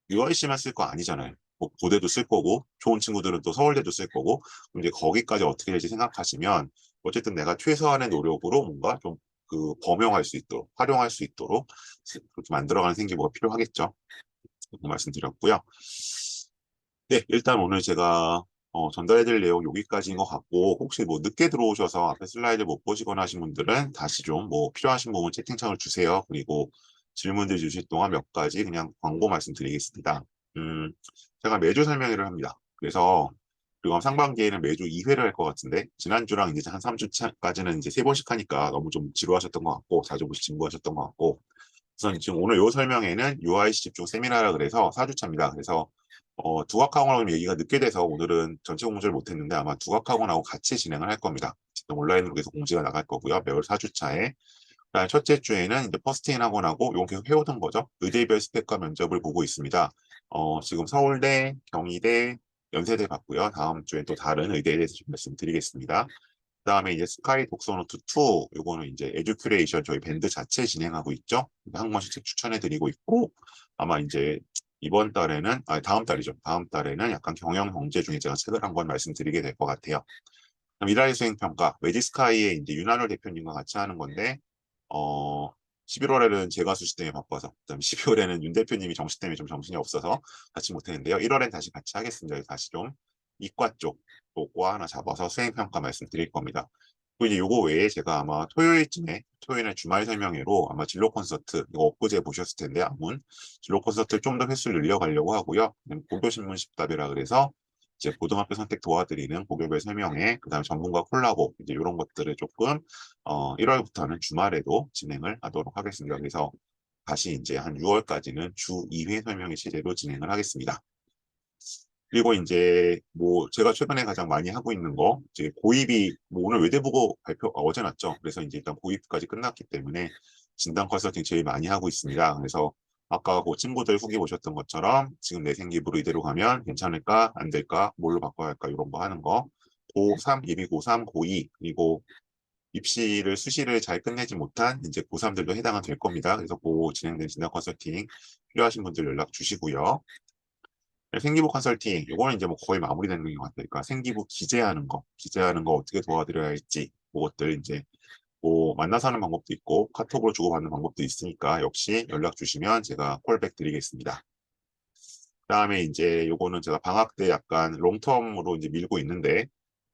UIC만 쓸 거 아니잖아요. 뭐 고대도 쓸 거고 좋은 친구들은 또 서울대도 쓸 거고 이제 거기까지 어떻게 될지 생각하시면 어쨌든 내가 최소한의 노력으로 뭔가 좀 그 범용할 수 있도록 활용할 수 있도록 그렇게 만들어가는 생기부가 필요하겠죠. 그 말씀드렸고요. 네, 일단 오늘 제가 전달해드릴 내용 여기까지인 것 같고 혹시 뭐 늦게 들어오셔서 앞에 슬라이드 못 보시거나 하신 분들은 다시 좀 뭐 필요하신 부분 채팅창을 주세요. 그리고 질문들 주실 동안 몇 가지 그냥 광고 말씀드리겠습니다. 음, 제가 매주 설명회를 합니다. 그래서 그리고 상반기에는 매주 2회를 할 것 같은데 지난주랑 이제 한 3주까지는 이제 3번씩 하니까 너무 좀 지루하셨던 것 같고 자주 보시 진부하셨던 것 같고 우선 지금 오늘 요 설명회는 UIC 집중 세미나라 그래서 4주차입니다. 그래서 두각학원하고 얘기가 늦게 돼서 오늘은 전체 공지를 못했는데 아마 두각학원하고 같이 진행을 할 겁니다. 온라인으로 계속 공지가 나갈 거고요. 매월 4주차에. 그다음에 첫째 주에는 이제 퍼스트인 학원하고 이건 계속 해오던 거죠. 의대별 스펙과 면접을 보고 있습니다. 지금 서울대, 경희대, 연세대 봤고요. 다음 주에 또 다른 의대에 대해서 좀 말씀드리겠습니다. 그다음에 이제 스카이 독서노트 2, 요거는 이제 에듀큐레이션 저희 밴드 자체 진행하고 있죠. 한 권씩 책 추천해드리고 있고 아마 이제 이번 달에는 다음 달이죠. 다음 달에는 약간 경영 경제 중에 제가 책을 한 권 말씀드리게 될 것 같아요. 그럼 일할 수행 평가 외지스카이의 이제 윤한열 대표님과 같이 하는 건데 11월에는 제가 수시 때문에 바빠서 그다음 12월에는 윤 대표님이 정시 때문에 좀 정신이 없어서 같이 못했는데요. 1월엔 다시 같이 하겠습니다. 다시 좀 이과 쪽과 하나 잡아서 수행 평가 말씀드릴 겁니다. 그리고 이제 요거 외에 제가 아마 토요일쯤에 토요일에 주말 설명회로 아마 진로 콘서트 이거 엊그제 보셨을 텐데 아문 진로 콘서트를 좀 더 횟수를 늘려가려고 하고요. 고교신문 십답이라 그래서 이제 고등학교 선택 도와드리는 고교별 설명회, 그다음에 전문가 콜라보 이제 이런 것들을 조금 1월부터는 주말에도 진행을 하도록 하겠습니다. 그래서 다시 이제 한 6월까지는 주 2회 설명회 시제로 진행을 하겠습니다. 그리고 이제 뭐 제가 최근에 가장 많이 하고 있는 거 이제 고입이 뭐 오늘 외대보고 발표 어제 났죠. 그래서 이제 일단 고입까지 끝났기 때문에 진단 컨설팅 제일 많이 하고 있습니다. 그래서 아까 그 친구들 후기 보셨던 것처럼 지금 내 생기부로 이대로 가면 괜찮을까 안 될까 뭘로 바꿔야 할까 이런 거 하는 거 고3 예비 고3 고2 그리고 입시를 수시를 잘 끝내지 못한 이제 고3들도 해당은 될 겁니다. 그래서 그 진행된 진단 컨설팅 필요하신 분들 연락 주시고요. 생기부 컨설팅, 요거는 이제 뭐 거의 마무리되는 것 같아요. 그러니까 생기부 기재하는 거 어떻게 도와드려야 할지, 그것들 이제 뭐 만나서 하는 방법도 있고 카톡으로 주고받는 방법도 있으니까 역시 연락 주시면 제가 콜백 드리겠습니다. 그다음에 이제 요거는 제가 방학 때 약간 롱텀으로 이제 밀고 있는데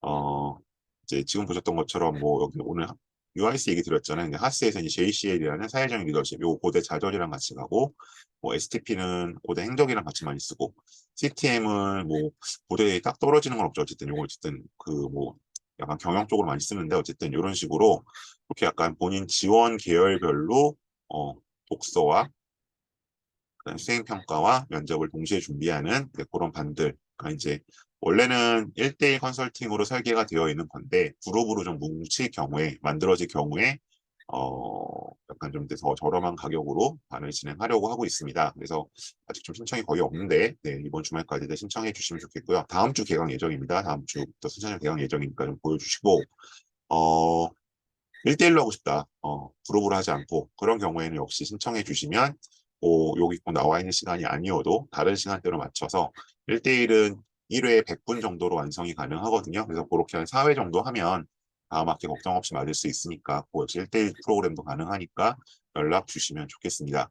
어 이제 지금 보셨던 것처럼 뭐 여기 오늘 UIC 얘기 드렸잖아요. 근데 하스에서 이제 JCL이라는 사회적인 리더십, 요 고대 자절이랑 같이 가고, 뭐 STP는 고대 행정이랑 같이 많이 쓰고, CTM은 뭐 고대에 딱 떨어지는 건 없죠. 어쨌든 요거 어쨌든 그 뭐 약간 경영 쪽으로 많이 쓰는데 어쨌든 이런 식으로 이렇게 약간 본인 지원 계열별로 독서와 수행평가와 면접을 동시에 준비하는 그런 반들. 그러니까 이제 원래는 1대1 컨설팅으로 설계가 되어 있는 건데 그룹으로 좀 뭉칠 경우에 만들어질 경우에 약간 좀 더 저렴한 가격으로 반을 진행하려고 하고 있습니다. 그래서 아직 좀 신청이 거의 없는데 네, 이번 주말까지 신청해 주시면 좋겠고요. 다음 주 개강 예정입니다. 다음 주부터 순차적 개강 예정이니까 좀 보여주시고 어, 1대1로 하고 싶다. 그룹으로 하지 않고 그런 경우에는 역시 신청해 주시면 여기 꼭 나와 있는 시간이 아니어도 다른 시간대로 맞춰서 1대1은 1회에 100분 정도로 완성이 가능하거든요. 그래서 그렇게 한 4회 정도 하면 다음 학기 걱정 없이 맞을 수 있으니까 그 역시 1대1 프로그램도 가능하니까 연락 주시면 좋겠습니다.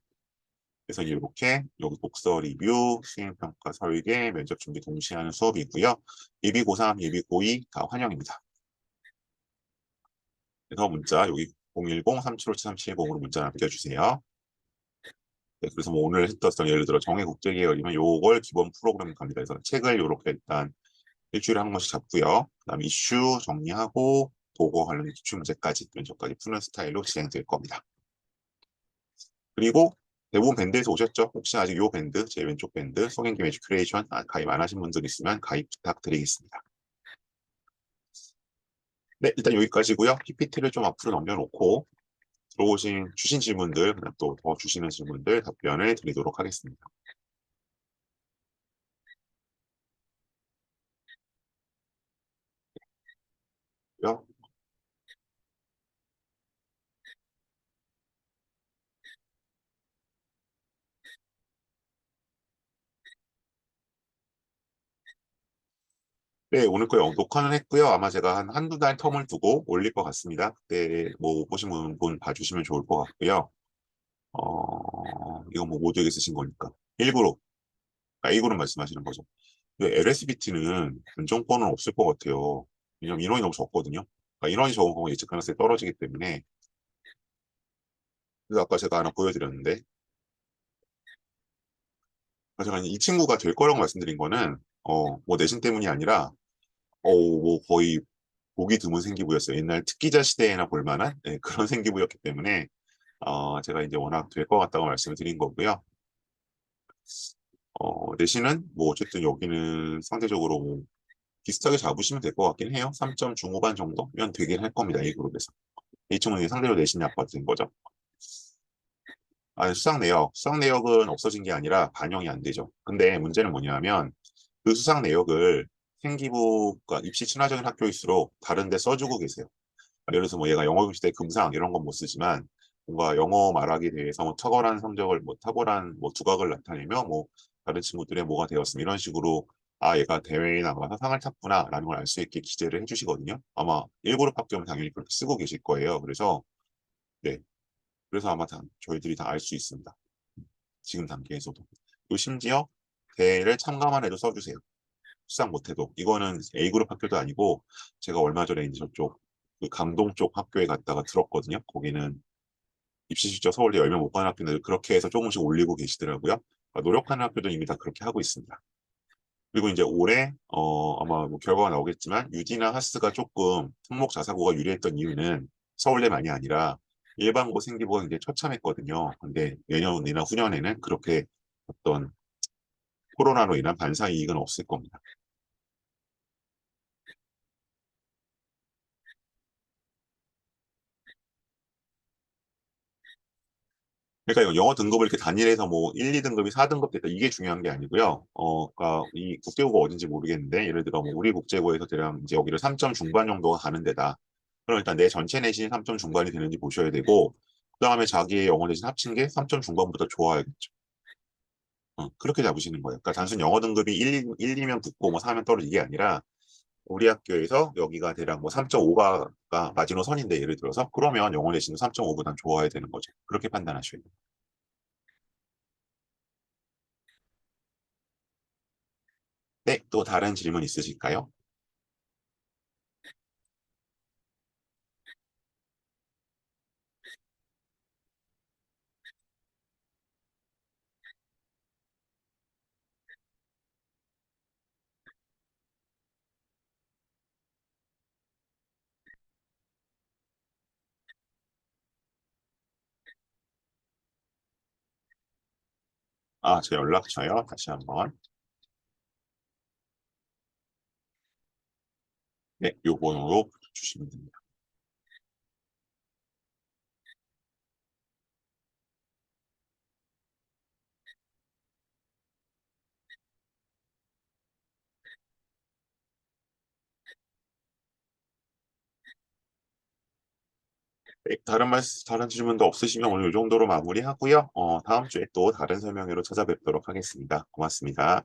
그래서 이렇게 여기 독서 리뷰, 수행평가 설계, 면접 준비 동시에 하는 수업이고요. 예비 고3, 예비 고2 다 환영입니다. 그래서 문자 여기 010-3757-3710으로 문자 남겨주세요. 네, 그래서 뭐 오늘 했던 예를 들어 정해국제계열이면 요걸 기본 프로그램 갑니다. 그래서 책을 이렇게 일단 일주일에 한 권씩 잡고요. 그다음 이슈 정리하고 보고 관련 기출 문제까지 면접까지 푸는 스타일로 진행될 겁니다. 그리고 대부분 밴드에서 오셨죠? 혹시 아직 요 밴드, 제 왼쪽 밴드, 송행김 에듀큐레이션 가입 안 하신 분들 있으면 가입 부탁드리겠습니다. 네, 일단 여기까지고요. PPT를 좀 앞으로 넘겨놓고 주신 질문들, 또 더 주시는 질문들 답변을 드리도록 하겠습니다. 네, 오늘 거 녹화는 했고요. 아마 제가 한두 달 텀을 두고 올릴 것 같습니다. 그때 뭐 못 보신 분 봐주시면 좋을 것 같고요. 이거 뭐 모두에게 쓰신 거니까. 일부러, A그룹 말씀하시는 거죠. LSBT는 변정권은 없을 것 같아요. 왜냐면 인원이 너무 적거든요. 그러니까 인원이 적은 거 예측 가능성이 떨어지기 때문에. 그래서 아까 제가 하나 보여드렸는데, 제가 이 친구가 될 거라고 말씀드린 거는, 뭐 내신 때문이 아니라, 뭐 거의 보기 드문 생기부였어요. 옛날 특기자 시대에나 볼 만한 그런 생기부였기 때문에, 제가 이제 워낙 될 것 같다고 말씀을 드린 거고요. 내신은 뭐 어쨌든 여기는 상대적으로 뭐 비슷하게 잡으시면 될 것 같긴 해요. 3점 중후반 정도면 되긴 할 겁니다. A그룹에서. H층은 상대로 내신이 나빠진 거죠. 수상 내역은 없어진 게 아니라 반영이 안 되죠. 근데 문제는 뭐냐면 그 수상 내역을 생기부가 입시 친화적인 학교일수록 다른 데 써주고 계세요. 예를 들어서 뭐 얘가 영어 교시대 금상 이런 건 못 쓰지만 뭔가 영어 말하기에 대해서 뭐 탁월한 성적을 뭐 탁월한 뭐 두각을 나타내며 뭐 다른 친구들의 뭐가 되었음 이런 식으로 얘가 대회에 나가서 상을 탔구나라는 걸 알 수 있게 기재를 해주시거든요. 아마 일그룹 학교면 당연히 그렇게 쓰고 계실 거예요. 그래서 네, 그래서 아마 저희들이 다 알 수 있습니다. 지금 단계에서도. 그리고 심지어 대회를 참가만 해도 써주세요. 수상 못해도. 이거는 A그룹 학교도 아니고 제가 얼마 전에 이제 저쪽 그 강동 쪽 학교에 갔다가 들었거든요. 거기는 입시 실적 서울대 10명 못 가는 학교들 그렇게 해서 조금씩 올리고 계시더라고요. 노력하는 학교도 이미 다 그렇게 하고 있습니다. 그리고 이제 올해 아마 뭐 결과가 나오겠지만 유디나 하스가 조금 특목 자사고가 유리했던 이유는 서울대만이 아니라 일반고 생기부가 이제 처참했거든요. 근데 내년이나 후년에는 그렇게 어떤 코로나로 인한 반사 이익은 없을 겁니다. 그러니까 이거 영어 등급을 이렇게 단일해서 뭐 1, 2등급이 4등급 됐다 이게 중요한 게 아니고요. 그러니까 이 국제고가 어딘지 모르겠는데 예를 들어 뭐 우리 국제고에서 대략 이제 여기를 3점 중반 정도가 가는 데다. 그럼 일단 내 전체 내신이 3점 중반이 되는지 보셔야 되고 그다음에 자기의 영어 내신 합친 게 3점 중반보다 좋아야겠죠. 그렇게 잡으시는 거예요. 그러니까 단순 영어 등급이 1, 2면 붙고 뭐 4면 떨어지는 게 아니라 우리 학교에서 여기가 대략 뭐 3.5가 마지노선인데 예를 들어서 그러면 영어 내신은 3.5보단 좋아야 되는 거죠. 그렇게 판단하셔야 돼요. 네, 또 다른 질문 있으실까요? 제 연락처요. 다시 한번. 네, 요 번호로 주시면 됩니다. 네, 다른 질문도 없으시면 오늘 이 정도로 마무리하고요. 다음 주에 또 다른 설명회로 찾아뵙도록 하겠습니다. 고맙습니다.